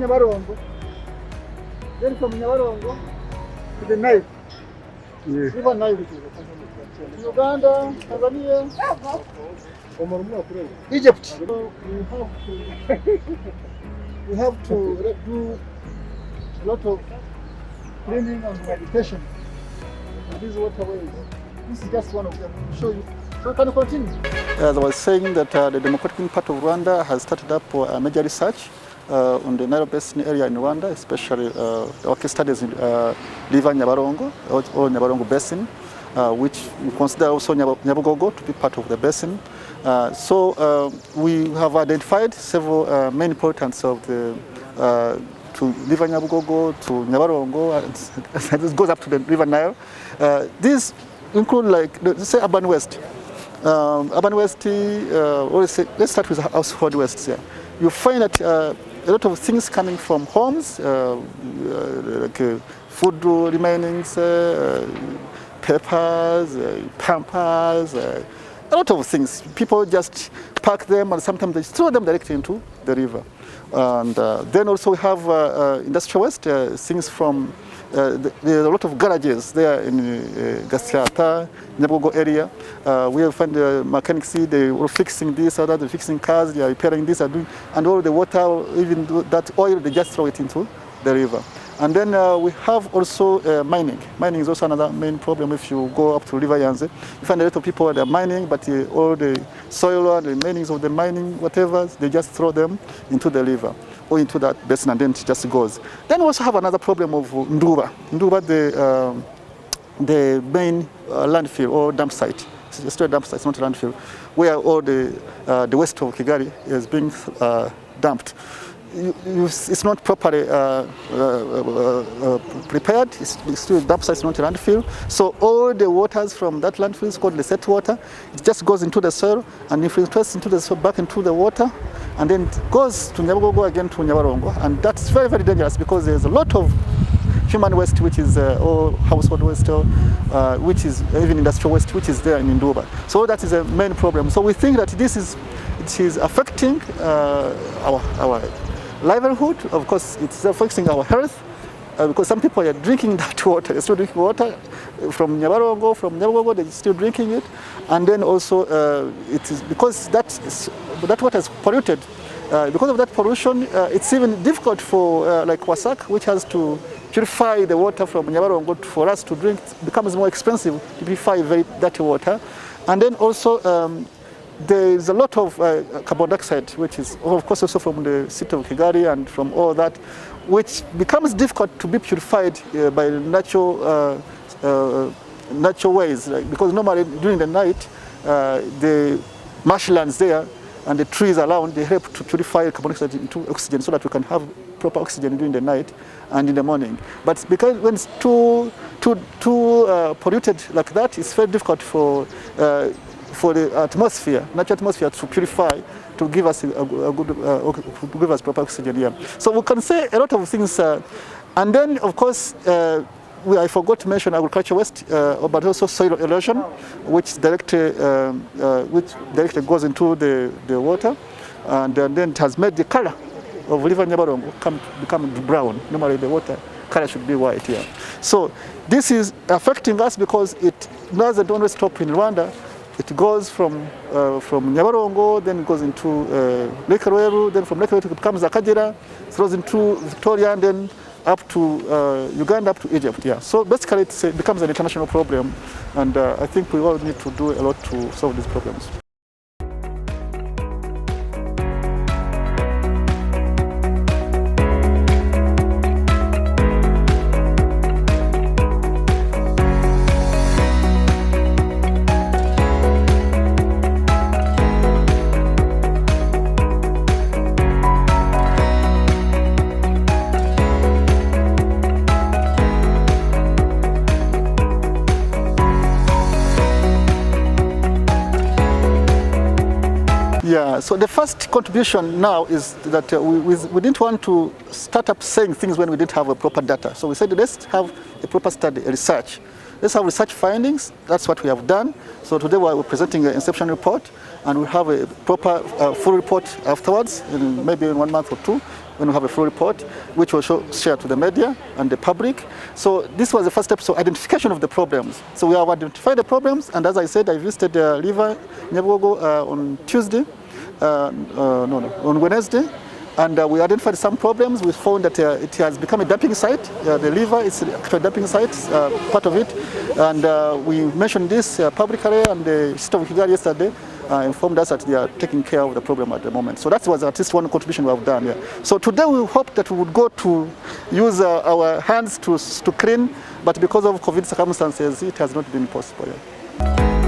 Nyabarongo, then from Nyabarongo to the Nile. Yes. River Nile. Uganda, Tanzania, Egypt. We have to do a lot of cleaning and rehabilitation of these waterways. This is just one of them. I'll show you. So can you continue? As I was saying that the democratic part of Rwanda has started up a major research on the Nile Basin area in Rwanda, especially our case studies in River Nyabarongo or Nyabarongo Basin, which we consider also Nyabugogo to be part of the basin. So we have identified several main importance of the to River Nyabugogo, to Nyabarongo, and this goes up to the River Nile. These include, like, let's say, urban waste. Urban waste, let's start with household waste here. You find that a lot of things coming from homes, like food remainings, papers, pampers, a lot of things. People just pack them and sometimes they throw them directly into the river. And then also we have industrial waste, things from there are a lot of garages there in Gasyata, Nyabugogo area. We have found mechanics, they were fixing this or that, they're fixing cars, they are repairing this, and all the water, even that oil, they just throw it into the river. And then we have also mining. Mining is also another main problem. If you go up to River Yanze, you find a lot of people that are mining, but all the soil and the remainings of the mining, whatever, they just throw them into the river or into that basin, and then it just goes. Then we also have another problem of Nduba. Nduba, the main landfill or dump site. It's still a dump site, it's not a landfill, where all the waste of Kigali is being dumped. It's not properly prepared. It's still a dump site, it's not a landfill. So all the waters from that landfill is called the set water. It just goes into the soil and infiltrates into the soil, back into the water, and then it goes to Nyabugogo, again to Nyabarongo. And that's very, very dangerous because there's a lot of human waste, which is or household waste, which is even industrial waste, which is there in Nduba. So that is a main problem. So we think that it is affecting our livelihood. Of course, it's affecting our health because some people are drinking that water. They're still drinking water from Nyabarongo, from Nyabugogo, they're still drinking it. And then also it is because that water is polluted. Because of that pollution, it's even difficult for like Wasak, which has to purify the water from Nyabarongo for us to drink. It becomes more expensive to purify very dirty water. And then also there is a lot of carbon dioxide, which is of course also from the city of Kigali and from all that, which becomes difficult to be purified by natural ways. Because normally during the night, the marshlands there and the trees around, they help to purify carbon dioxide into oxygen so that we can have proper oxygen during the night and in the morning. But because when it's too polluted like that, it's very difficult for the atmosphere, natural atmosphere, to purify, to give us a good, to give us proper oxygen here. So we can say a lot of things, and then of course I forgot to mention agricultural waste, but also soil erosion, which directly goes into the water, and then it has made the color of River Nyabarongo become brown. Normally the water color should be white here. So this is affecting us because it doesn't only stop in Rwanda. It goes from Nyabarongo, then it goes into Lake Rweru, then from Lake Rweru it becomes Akagera, throws into Victoria, and then up to Uganda, up to Egypt. Yeah. So basically it becomes an international problem, and I think we all need to do a lot to solve these problems. Yeah, so the first contribution now is that we didn't want to start up saying things when we didn't have a proper data. So we said, let's have a proper study, a research. Let's have research findings. That's what we have done. So today we're presenting an inception report, and we have a proper full report afterwards, maybe in 1 month or two, when we have a full report, which we'll share to the media and the public. So this was the first step, so identification of the problems. So we have identified the problems, and as I said, I visited River Nyabugogo on Tuesday, on Wednesday, and we identified some problems. We found that it has become a dumping site. The river is actually a dumping site, part of it, and we mentioned this publicly, and the City of Kigali yesterday informed us that they are taking care of the problem at the moment. So that was at least one contribution we have done. Yeah. So today we hope that we would go to use our hands to clean, but because of COVID circumstances, it has not been possible. Yeah.